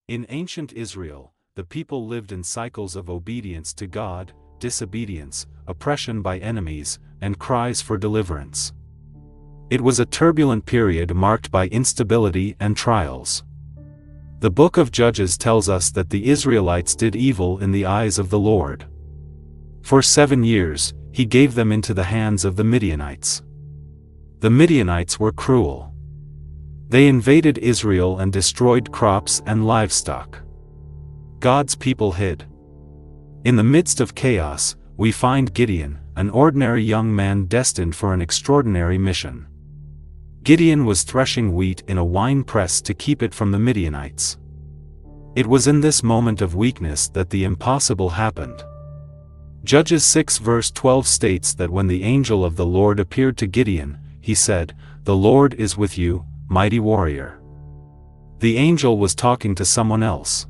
In ancient Israel, the people lived in cycles of obedience to God, disobedience, oppression by enemies, and cries for deliverance. It was a turbulent period marked by instability and trials. The book of Judges tells us that the Israelites did evil in the eyes of the Lord. For 7 years, he gave them into the hands of the Midianites. The Midianites were cruel. They invaded Israel and destroyed crops and livestock. God's people hid. In the midst of chaos, we find Gideon, an ordinary young man destined for an extraordinary mission. Gideon was threshing wheat in a wine press to keep it from the Midianites. It was in this moment of weakness that the impossible happened. Judges 6 verse 12 states that when the angel of the Lord appeared to Gideon, he said, "The Lord is with you, mighty warrior." The angel was talking to someone else.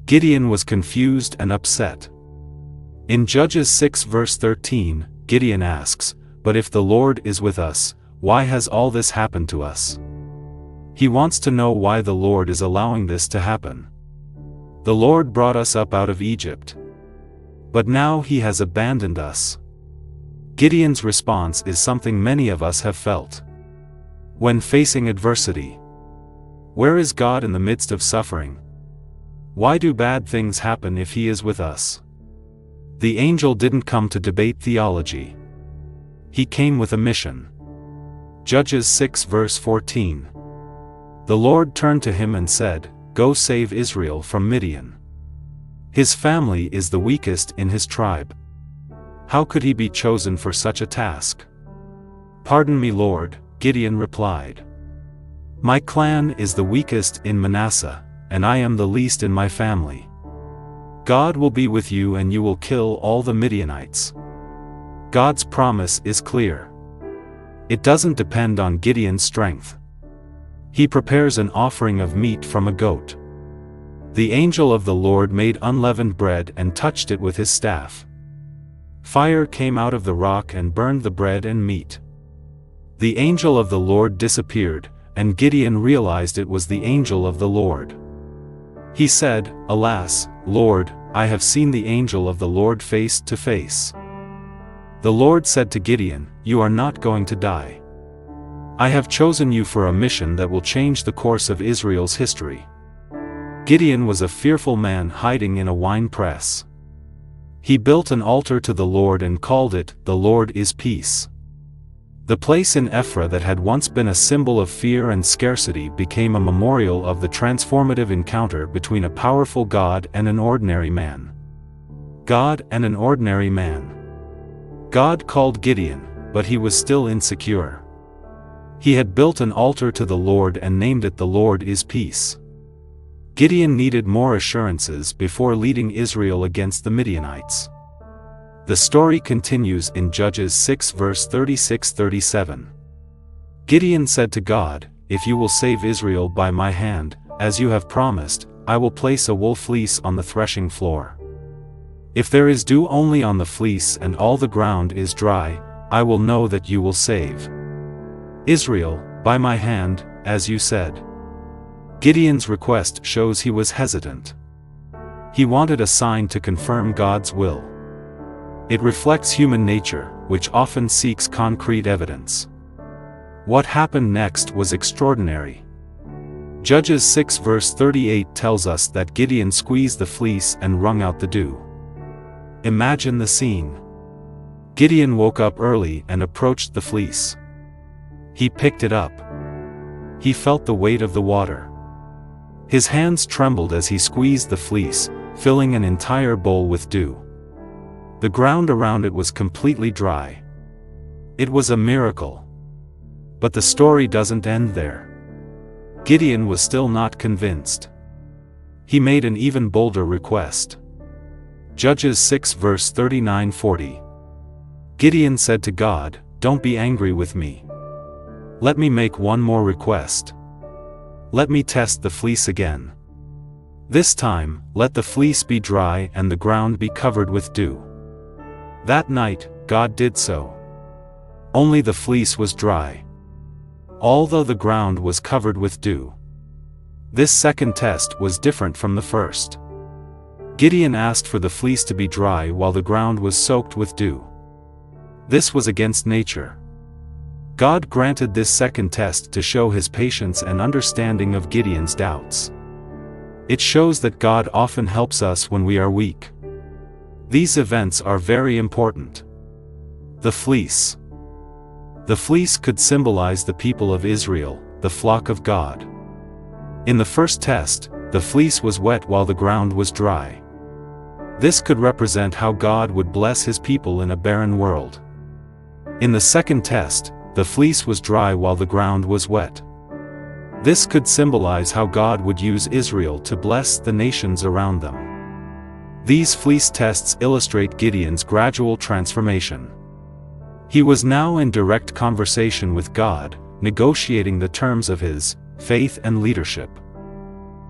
Gideon was confused and upset. In Judges 6 verse 13, Gideon asks, "But if the Lord is with us, why has all this happened to us?" He wants to know why the Lord is allowing this to happen. The Lord brought us up out of Egypt. But now he has abandoned us. Gideon's response is something many of us have felt. When facing adversity, where is God in the midst of suffering? Why do bad things happen if he is with us? The angel didn't come to debate theology. He came with a mission. Judges 6 verse 14. The Lord turned to him and said, "Go save Israel from Midian. His family is the weakest in his tribe. How could he be chosen for such a task?" "Pardon me, Lord," Gideon replied. "My clan is the weakest in Manasseh, and I am the least in my family. God will be with you and you will kill all the Midianites." God's promise is clear. It doesn't depend on Gideon's strength. He prepares an offering of meat from a goat. The angel of the Lord made unleavened bread and touched it with his staff. Fire came out of the rock and burned the bread and meat. The angel of the Lord disappeared, and Gideon realized it was the angel of the Lord. He said, "Alas, Lord, I have seen the angel of the Lord face to face." The Lord said to Gideon, "You are not going to die. I have chosen you for a mission that will change the course of Israel's history." Gideon was a fearful man hiding in a wine press. He built an altar to the Lord and called it, "The Lord is Peace." The place in Ephraim that had once been a symbol of fear and scarcity became a memorial of the transformative encounter between a powerful God and an ordinary man. God and an ordinary man. God called Gideon, but he was still insecure. He had built an altar to the Lord and named it "The Lord is Peace." Gideon needed more assurances before leading Israel against the Midianites. The story continues in Judges 6 verse 36-37. Gideon said to God, "If you will save Israel by my hand, as you have promised, I will place a wool fleece on the threshing floor. If there is dew only on the fleece and all the ground is dry, I will know that you will save Israel by my hand, as you said." Gideon's request shows he was hesitant. He wanted a sign to confirm God's will. It reflects human nature, which often seeks concrete evidence. What happened next was extraordinary. Judges 6 verse 38 tells us that Gideon squeezed the fleece and wrung out the dew. Imagine the scene. Gideon woke up early and approached the fleece. He picked it up. He felt the weight of the water. His hands trembled as he squeezed the fleece, filling an entire bowl with dew. The ground around it was completely dry. It was a miracle. But the story doesn't end there. Gideon was still not convinced. He made an even bolder request. Judges 6 verse 39-40. Gideon said to God, "Don't be angry with me. Let me make one more request. Let me test the fleece again. This time, let the fleece be dry and the ground be covered with dew." That night, God did so. Only the fleece was dry, although the ground was covered with dew. This second test was different from the first. Gideon asked for the fleece to be dry while the ground was soaked with dew. This was against nature. God granted this second test to show his patience and understanding of Gideon's doubts. It shows that God often helps us when we are weak. These events are very important. The fleece. The fleece could symbolize the people of Israel, the flock of God. In the first test, the fleece was wet while the ground was dry. This could represent how God would bless his people in a barren world. In the second test, the fleece was dry while the ground was wet. This could symbolize how God would use Israel to bless the nations around them. These fleece tests illustrate Gideon's gradual transformation. He was now in direct conversation with God, negotiating the terms of his faith and leadership.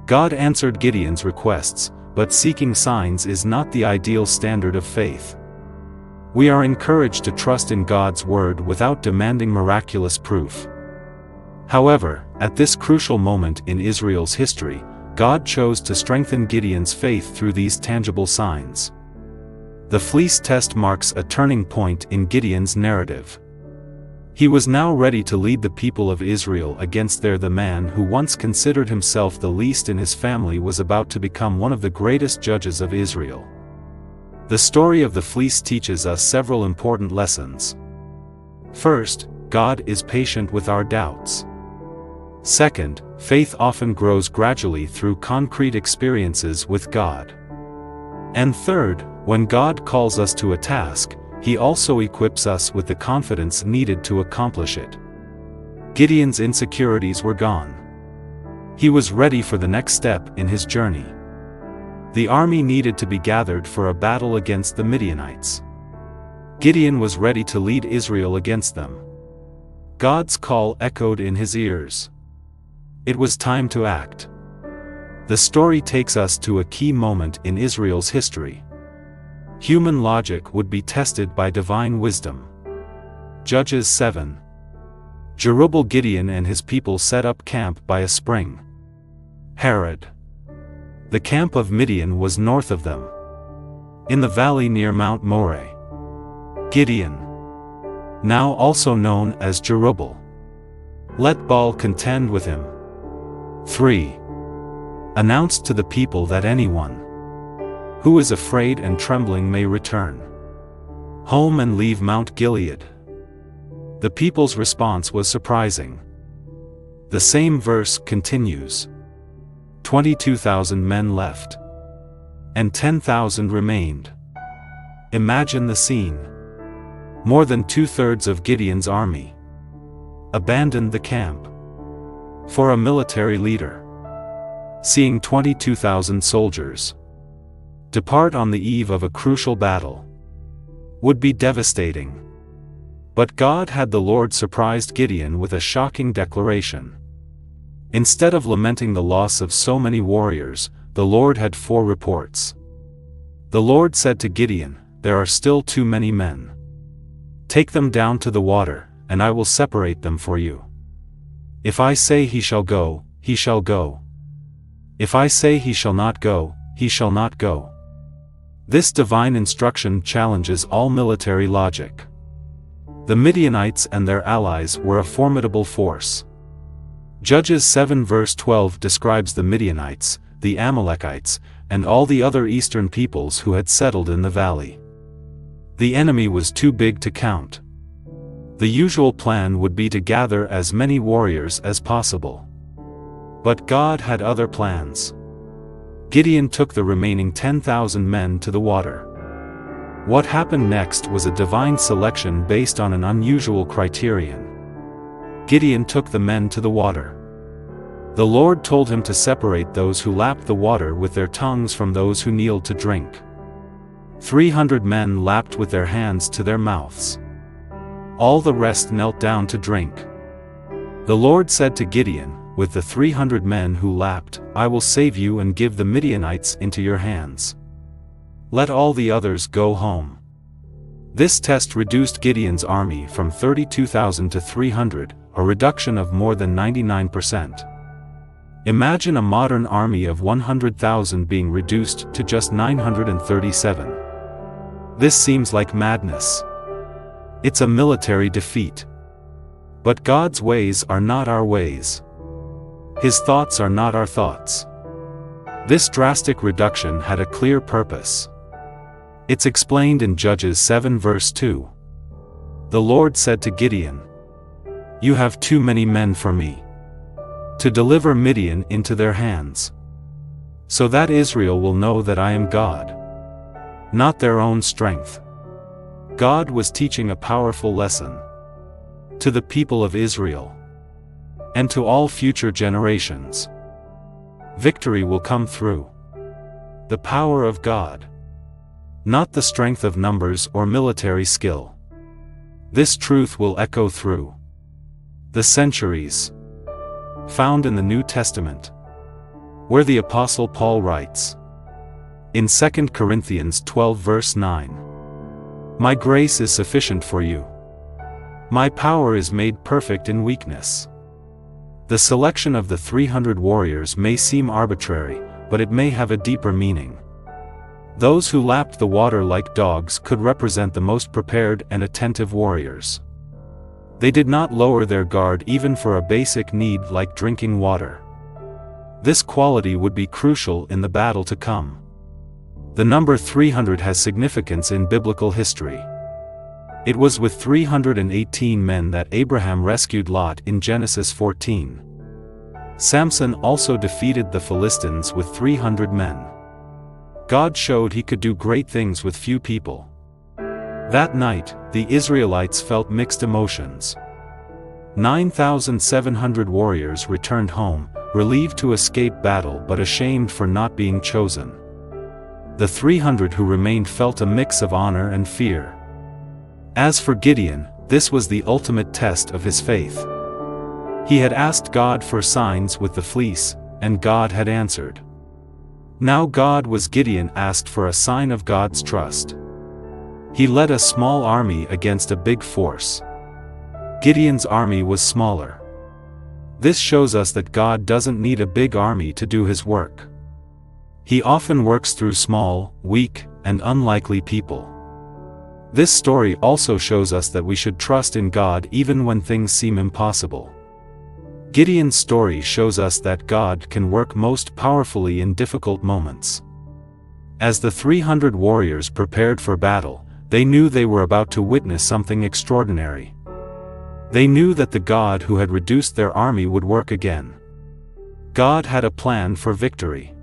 God answered Gideon's requests, but seeking signs is not the ideal standard of faith. We are encouraged to trust in God's word without demanding miraculous proof. However, at this crucial moment in Israel's history, God chose to strengthen Gideon's faith through these tangible signs. The fleece test marks a turning point in Gideon's narrative. He was now ready to lead the people of Israel against the man who once considered himself the least in his family was about to become one of the greatest judges of Israel. The story of the fleece teaches us several important lessons. First, God is patient with our doubts. Second, faith often grows gradually through concrete experiences with God. And third, when God calls us to a task, he also equips us with the confidence needed to accomplish it. Gideon's insecurities were gone. He was ready for the next step in his journey. The army needed to be gathered for a battle against the Midianites. Gideon was ready to lead Israel against them. God's call echoed in his ears. It was time to act. The story takes us to a key moment in Israel's history. Human logic would be tested by divine wisdom. Judges 7. Jerubbaal Gideon and his people set up camp by a spring. Harod. The camp of Midian was north of them, in the valley near Mount Moreh. Gideon, now also known as Jerubbaal, let Baal contend with him. 3. Announced to the people that anyone who is afraid and trembling may return home and leave Mount Gilead. The people's response was surprising. The same verse continues. 22,000 men left, and 10,000 remained. Imagine the scene. More than 2/3 of Gideon's army abandoned the camp. For a military leader, seeing 22,000 soldiers depart on the eve of a crucial battle would be devastating. But God had the Lord surprised Gideon with a shocking declaration. Instead of lamenting the loss of so many warriors, the Lord had 4 reports. The Lord said to Gideon, "There are still too many men. Take them down to the water, and I will separate them for you. If I say he shall go, he shall go. If I say he shall not go, he shall not go." This divine instruction challenges all military logic. The Midianites and their allies were a formidable force. Judges 7 verse 12 describes the Midianites, the Amalekites, and all the other eastern peoples who had settled in the valley. The enemy was too big to count. The usual plan would be to gather as many warriors as possible. But God had other plans. Gideon took the remaining 10,000 men to the water. What happened next was a divine selection based on an unusual criterion. Gideon took the men to the water. The Lord told him to separate those who lapped the water with their tongues from those who kneeled to drink. 300 men lapped with their hands to their mouths. All the rest knelt down to drink. The Lord said to Gideon, "With the 300 men who lapped, I will save you and give the Midianites into your hands. Let all the others go home." This test reduced Gideon's army from 32,000 to 300, a reduction of more than 99%. Imagine a modern army of 100,000 being reduced to just 937. This seems like madness. It's a military defeat. But God's ways are not our ways. His thoughts are not our thoughts. This drastic reduction had a clear purpose. It's explained in Judges 7 verse 2. The Lord said to Gideon, "You have too many men for me to deliver Midian into their hands, so that Israel will know that I am God, not their own strength." God was teaching a powerful lesson to the people of Israel and to all future generations. Victory will come through the power of God, not the strength of numbers or military skill. This truth will echo through the centuries. Found in the New Testament, where the Apostle Paul writes, in 2 Corinthians 12 verse 9, "My grace is sufficient for you. My power is made perfect in weakness." The selection of the 300 warriors may seem arbitrary, but it may have a deeper meaning. Those who lapped the water like dogs could represent the most prepared and attentive warriors. They did not lower their guard even for a basic need like drinking water. This quality would be crucial in the battle to come. The number 300 has significance in biblical history. It was with 318 men that Abraham rescued Lot in Genesis 14. Samson also defeated the Philistines with 300 men. God showed he could do great things with few people. That night, the Israelites felt mixed emotions. 9,700 warriors returned home, relieved to escape battle but ashamed for not being chosen. The 300 who remained felt a mix of honor and fear. As for Gideon, this was the ultimate test of his faith. He had asked God for signs with the fleece, and God had answered. Now God was Gideon asked for a sign of God's trust. He led a small army against a big force. Gideon's army was smaller. This shows us that God doesn't need a big army to do his work. He often works through small, weak, and unlikely people. This story also shows us that we should trust in God even when things seem impossible. Gideon's story shows us that God can work most powerfully in difficult moments. As the 300 warriors prepared for battle, they knew they were about to witness something extraordinary. They knew that the God who had reduced their army would work again. God had a plan for victory.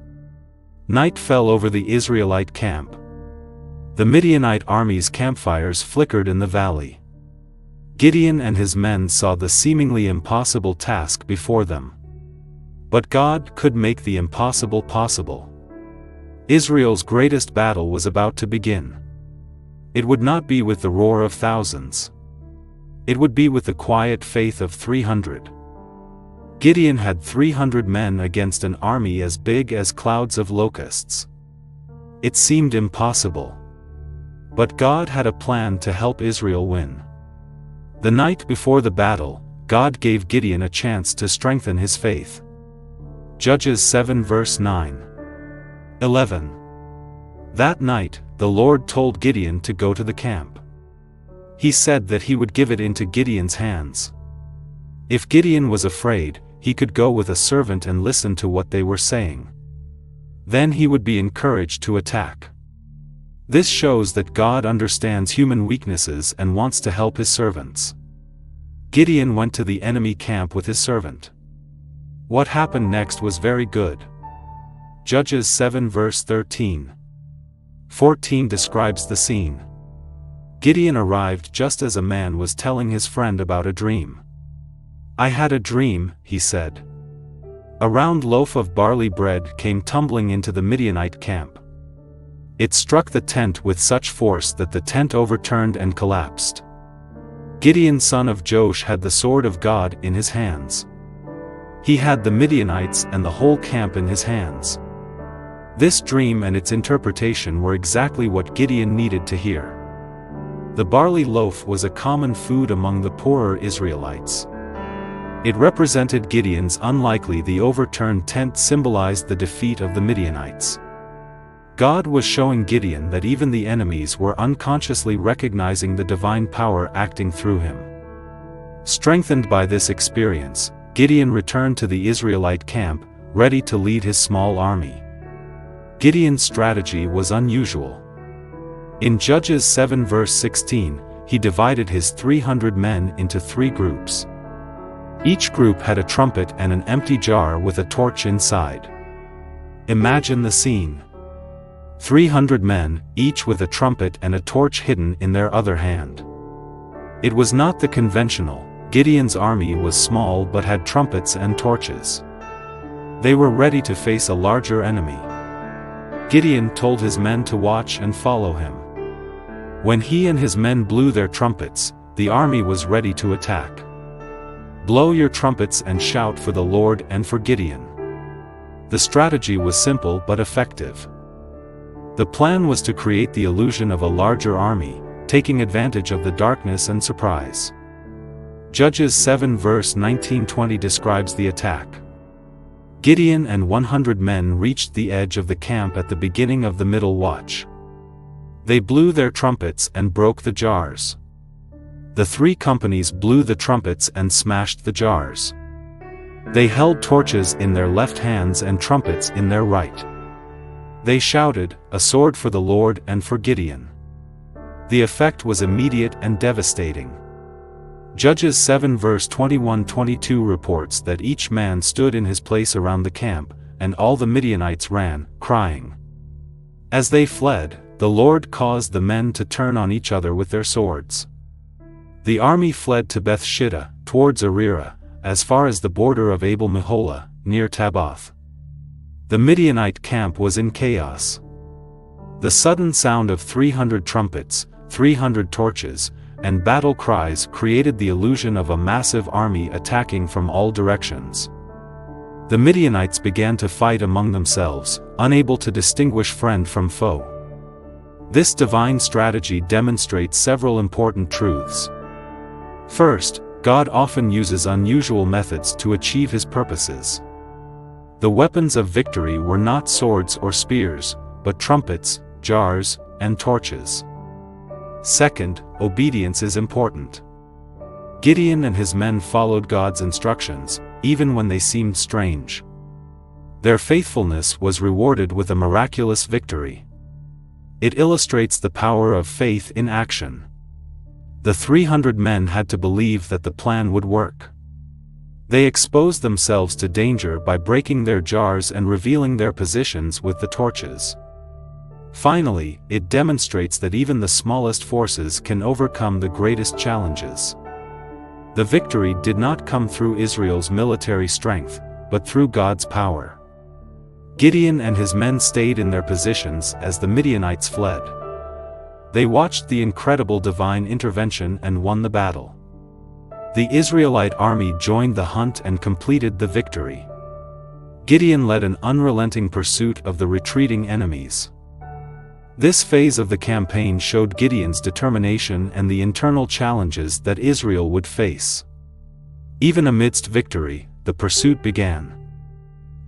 Night fell over the Israelite camp. The Midianite army's campfires flickered in the valley. Gideon and his men saw the seemingly impossible task before them. But God could make the impossible possible. Israel's greatest battle was about to begin. It would not be with the roar of thousands. It would be with the quiet faith of 300. Gideon had 300 men against an army as big as clouds of locusts. It seemed impossible. But God had a plan to help Israel win. The night before the battle, God gave Gideon a chance to strengthen his faith. Judges 7 verse 9. 11. That night, the Lord told Gideon to go to the camp. He said that he would give it into Gideon's hands. If Gideon was afraid, he could go with a servant and listen to what they were saying. Then he would be encouraged to attack. This shows that God understands human weaknesses and wants to help his servants. Gideon went to the enemy camp with his servant. What happened next was very good. Judges 7 verse 13. 14 describes the scene. Gideon arrived just as a man was telling his friend about a dream. "I had a dream," he said. A round loaf of barley bread came tumbling into the Midianite camp. It struck the tent with such force that the tent overturned and collapsed. Gideon son of Joash had the sword of God in his hands. He had the Midianites and the whole camp in his hands. This dream and its interpretation were exactly what Gideon needed to hear. The barley loaf was a common food among the poorer Israelites. It represented Gideon's unlikely. The overturned tent symbolized the defeat of the Midianites. God was showing Gideon that even the enemies were unconsciously recognizing the divine power acting through him. Strengthened by this experience, Gideon returned to the Israelite camp, ready to lead his small army. Gideon's strategy was unusual. In Judges 7 verse 16, he divided his 300 men into 3 groups. Each group had a trumpet and an empty jar with a torch inside. Imagine the scene. 300 men, each with a trumpet and a torch hidden in their other hand. It was not the conventional. Gideon's army was small but had trumpets and torches. They were ready to face a larger enemy. Gideon told his men to watch and follow him. When he and his men blew their trumpets, the army was ready to attack. Blow your trumpets and shout for the Lord and for Gideon. The strategy was simple but effective. The plan was to create the illusion of a larger army, taking advantage of the darkness and surprise. Judges 7 verse 19-20 describes the attack. Gideon and 100 men reached the edge of the camp at the beginning of the middle watch. They blew their trumpets and broke the jars. The 3 companies blew the trumpets and smashed the jars. They held torches in their left hands and trumpets in their right. They shouted, "A sword for the Lord and for Gideon." The effect was immediate and devastating. Judges 7 verse 21-22 reports that each man stood in his place around the camp, and all the Midianites ran, crying. As they fled, the Lord caused the men to turn on each other with their swords. The army fled to Beth-shittah, towards Arira, as far as the border of Abel-meholah, near Tabbath. The Midianite camp was in chaos. The sudden sound of 300 trumpets, 300 torches, and battle cries created the illusion of a massive army attacking from all directions. The Midianites began to fight among themselves, unable to distinguish friend from foe. This divine strategy demonstrates several important truths. First, God often uses unusual methods to achieve his purposes. The weapons of victory were not swords or spears, but trumpets, jars, and torches. Second, obedience is important. Gideon and his men followed God's instructions, even when they seemed strange. Their faithfulness was rewarded with a miraculous victory. It illustrates the power of faith in action. The 300 men had to believe that the plan would work. They exposed themselves to danger by breaking their jars and revealing their positions with the torches. Finally, it demonstrates that even the smallest forces can overcome the greatest challenges. The victory did not come through Israel's military strength, but through God's power. Gideon and his men stayed in their positions as the Midianites fled. They watched the incredible divine intervention and won the battle. The Israelite army joined the hunt and completed the victory. Gideon led an unrelenting pursuit of the retreating enemies. This phase of the campaign showed Gideon's determination and the internal challenges that Israel would face. Even amidst victory, the pursuit began.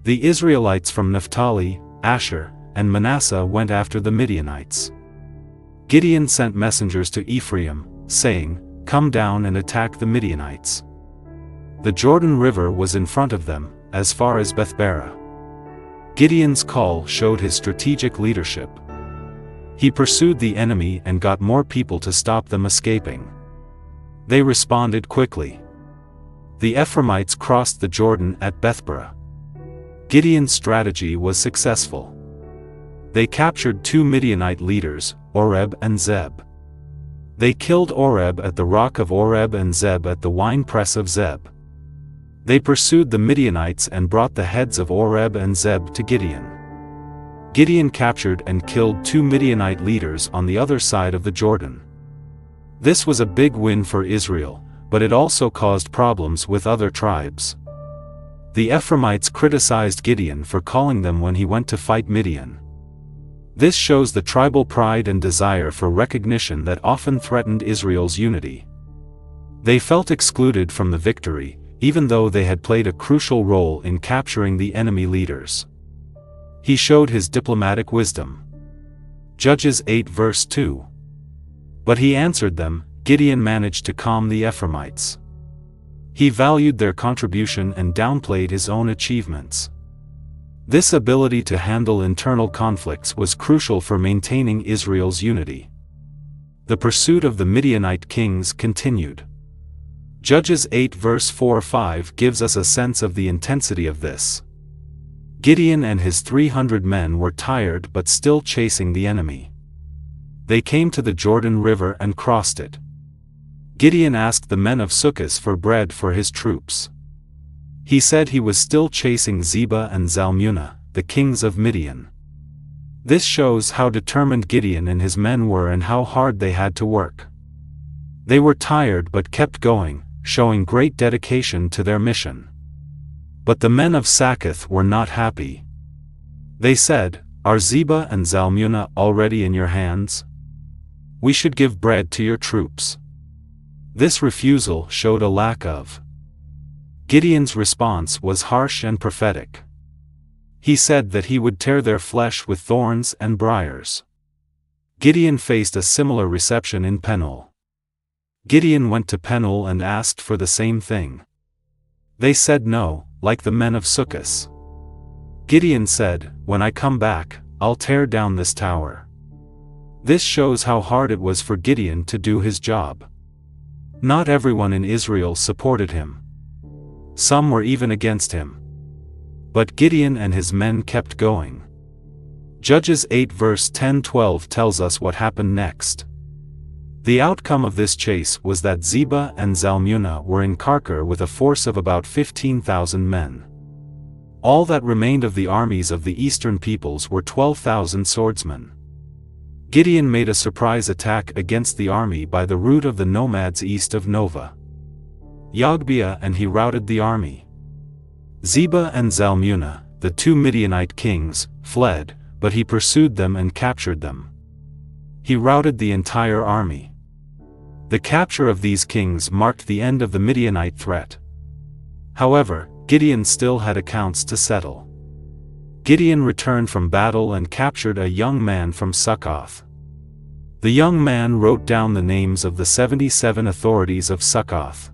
The Israelites from Naphtali, Asher, and Manasseh went after the Midianites. Gideon sent messengers to Ephraim, saying, "Come down and attack the Midianites." The Jordan River was in front of them, as far as Bethbara. Gideon's call showed his strategic leadership. He pursued the enemy and got more people to stop them escaping. They responded quickly. The Ephraimites crossed the Jordan at Bethbara. Gideon's strategy was successful. They captured 2 Midianite leaders, Oreb and Zeb. They killed Oreb at the rock of Oreb and Zeb at the winepress of Zeb. They pursued the Midianites and brought the heads of Oreb and Zeb to Gideon. Gideon captured and killed 2 Midianite leaders on the other side of the Jordan. This was a big win for Israel, but it also caused problems with other tribes. The Ephraimites criticized Gideon for calling them when he went to fight Midian. This shows the tribal pride and desire for recognition that often threatened Israel's unity. They felt excluded from the victory, even though they had played a crucial role in capturing the enemy leaders. He showed his diplomatic wisdom. Judges 8 verse 2. But he answered them. Gideon managed to calm the Ephraimites. He valued their contribution and downplayed his own achievements. This ability to handle internal conflicts was crucial for maintaining Israel's unity. The pursuit of the Midianite kings continued. Judges 8 verse 4-5 gives us a sense of the intensity of this. Gideon and his 300 men were tired but still chasing the enemy. They came to the Jordan River and crossed it. Gideon asked the men of Sukkot for bread for his troops. He said he was still chasing Zebah and Zalmunna, the kings of Midian. This shows how determined Gideon and his men were and how hard they had to work. They were tired but kept going, showing great dedication to their mission. But the men of Succoth were not happy. They said, "Are Zebah and Zalmunna already in your hands? We should give bread to your troops." This refusal showed a lack of. Gideon's response was harsh and prophetic. He said that he would tear their flesh with thorns and briars. Gideon faced a similar reception in Penuel. Gideon went to Penuel and asked for the same thing. They said no, like the men of Sukkot. Gideon said, "When I come back, I'll tear down this tower." This shows how hard it was for Gideon to do his job. Not everyone in Israel supported him. Some were even against him. But Gideon and his men kept going. Judges 8 verse 10-12 tells us what happened next. The outcome of this chase was that Zebah and Zalmunna were in Karkor with a force of about 15,000 men. All that remained of the armies of the eastern peoples were 12,000 swordsmen. Gideon made a surprise attack against the army by the route of the nomads east of Nova Yogbeah, and he routed the army. Zebah and Zalmunna, the two Midianite kings, fled, but he pursued them and captured them. He routed the entire army. The capture of these kings marked the end of the Midianite threat. However, Gideon still had accounts to settle. Gideon returned from battle and captured a young man from Succoth. The young man wrote down the names of the 77 authorities of Succoth.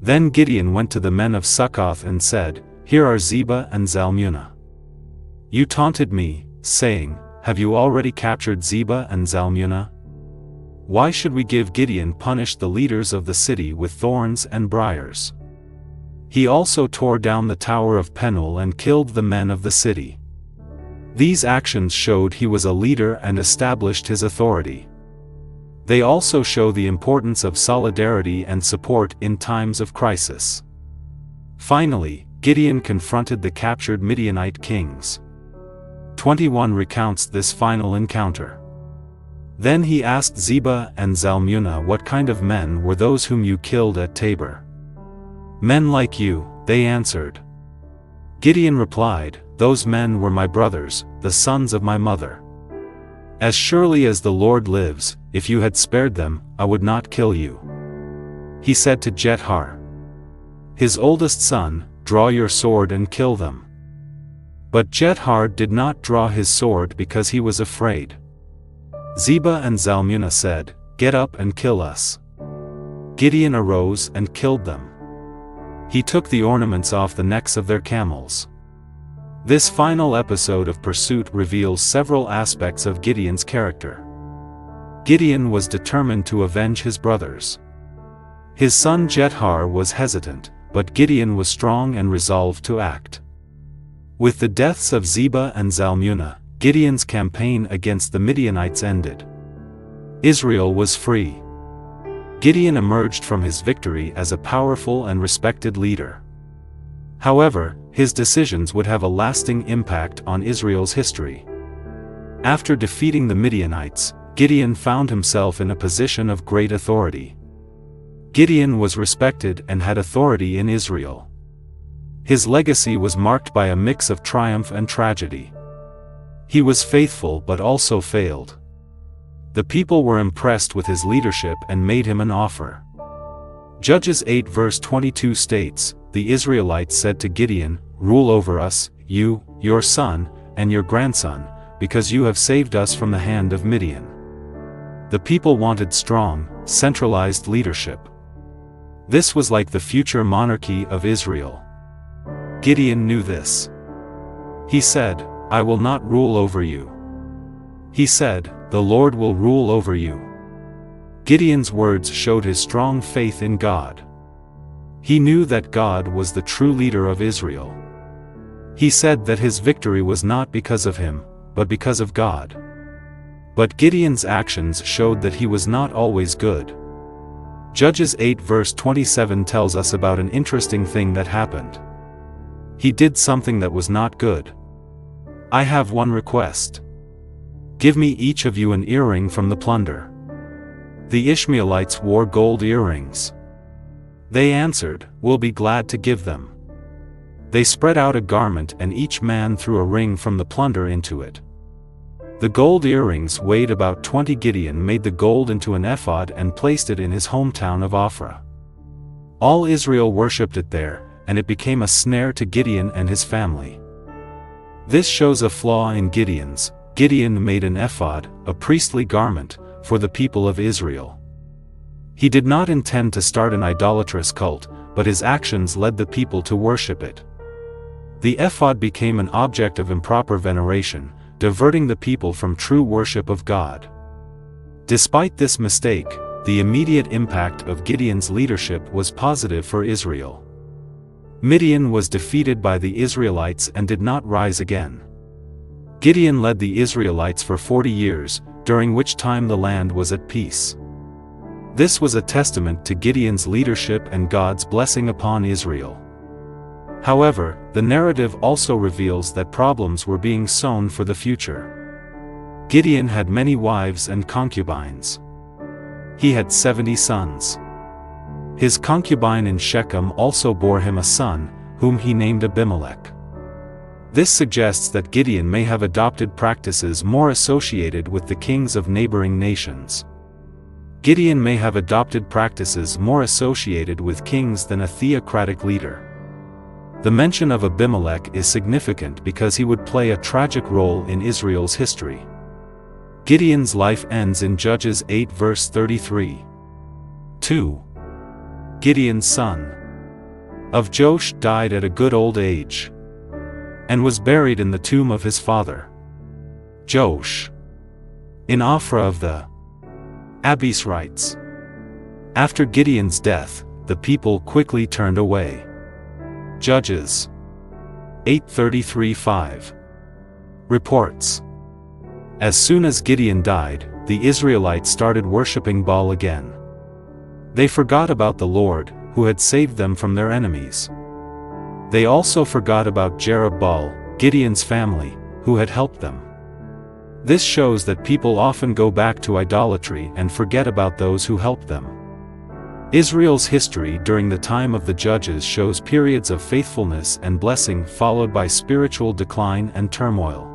Then Gideon went to the men of Succoth and said, "Here are Zebah and Zalmunna. You taunted me, saying, 'Have you already captured Zebah and Zalmunna?' Why should we give Gideon punish the leaders of the city with thorns and briars?" He also tore down the tower of Penuel and killed the men of the city. These actions showed he was a leader and established his authority. They also show the importance of solidarity and support in times of crisis. Finally, Gideon confronted the captured Midianite kings. 21 recounts this final encounter. Then he asked Zebah and Zalmunna, "What kind of men were those whom you killed at Tabor?" "Men like you," they answered. Gideon replied, "Those men were my brothers, the sons of my mother. As surely as the Lord lives, if you had spared them, I would not kill you." He said to Jethar, his oldest son, "Draw your sword and kill them." But Jethar did not draw his sword because he was afraid. Zebah and Zalmunna said, "Get up and kill us." Gideon arose and killed them. He took the ornaments off the necks of their camels. This final episode of pursuit reveals several aspects of Gideon's character. Gideon was determined to avenge his brothers. His son Jethar was hesitant, but Gideon was strong and resolved to act. With the deaths of Zebah and Zalmunna, Gideon's campaign against the Midianites ended. Israel was free. Gideon emerged from his victory as a powerful and respected leader. However, his decisions would have a lasting impact on Israel's history. After defeating the Midianites, Gideon found himself in a position of great authority. Gideon was respected and had authority in Israel. His legacy was marked by a mix of triumph and tragedy. He was faithful but also failed. The people were impressed with his leadership and made him an offer. Judges 8 verse 22 states, "The Israelites said to Gideon, 'Rule over us, you, your son, and your grandson, because you have saved us from the hand of Midian.'" The people wanted strong, centralized leadership. This was like the future monarchy of Israel. Gideon knew this. He said, "I will not rule over you." He said, "The Lord will rule over you." Gideon's words showed his strong faith in God. He knew that God was the true leader of Israel. He said that his victory was not because of him, but because of God. But Gideon's actions showed that he was not always good. Judges 8 verse 27 tells us about an interesting thing that happened. He did something that was not good. "I have one request. Give me each of you an earring from the plunder." The Ishmaelites wore gold earrings. They answered, "We'll be glad to give them." They spread out a garment and each man threw a ring from the plunder into it. The gold earrings weighed about 20. Gideon made the gold into an ephod and placed it in his hometown of Ophrah. All Israel worshipped it there, and it became a snare to Gideon and his family. This shows a flaw in Gideon's. Gideon made an ephod, a priestly garment, for the people of Israel. He did not intend to start an idolatrous cult, but his actions led the people to worship it. The ephod became an object of improper veneration, diverting the people from true worship of God. Despite this mistake, the immediate impact of Gideon's leadership was positive for Israel. Midian was defeated by the Israelites and did not rise again. Gideon led the Israelites for 40 years, during which time the land was at peace. This was a testament to Gideon's leadership and God's blessing upon Israel. However, the narrative also reveals that problems were being sown for the future. Gideon had many wives and concubines. He had 70 sons. His concubine in Shechem also bore him a son, whom he named Abimelech. This suggests that Gideon may have adopted practices more associated with the kings of neighboring nations. Gideon may have adopted practices more associated with kings than a theocratic leader. The mention of Abimelech is significant because he would play a tragic role in Israel's history. Gideon's life ends in Judges 8 verse 33. 2. Gideon's son of Joash died at a good old age, and was buried in the tomb of his father Joash, in Ophrah of the Abiezrites. After Gideon's death, the people quickly turned away. Judges 8:33-5 reports, "As soon as Gideon died, the Israelites started worshipping Baal again. They forgot about the Lord, who had saved them from their enemies. They also forgot about Jerubbaal, Gideon's family, who had helped them." This shows that people often go back to idolatry and forget about those who helped them. Israel's history during the time of the Judges shows periods of faithfulness and blessing followed by spiritual decline and turmoil.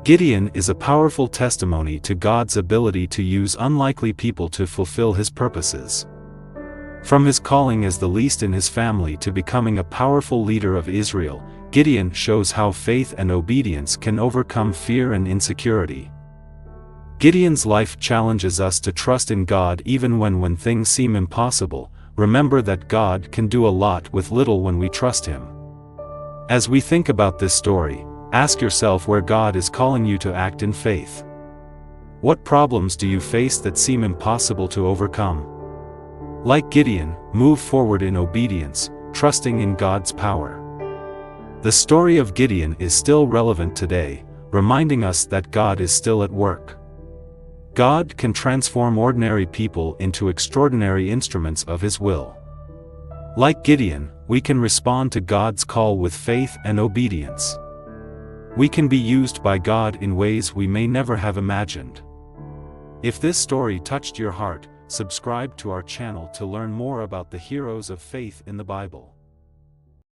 Gideon is a powerful testimony to God's ability to use unlikely people to fulfill his purposes. From his calling as the least in his family to becoming a powerful leader of Israel, Gideon shows how faith and obedience can overcome fear and insecurity. Gideon's life challenges us to trust in God even when things seem impossible. Remember that God can do a lot with little when we trust Him. As we think about this story, ask yourself where God is calling you to act in faith. What problems do you face that seem impossible to overcome? Like Gideon, move forward in obedience, trusting in God's power. The story of Gideon is still relevant today, reminding us that God is still at work. God can transform ordinary people into extraordinary instruments of His will. Like Gideon, we can respond to God's call with faith and obedience. We can be used by God in ways we may never have imagined. If this story touched your heart, subscribe to our channel to learn more about the heroes of faith in the Bible.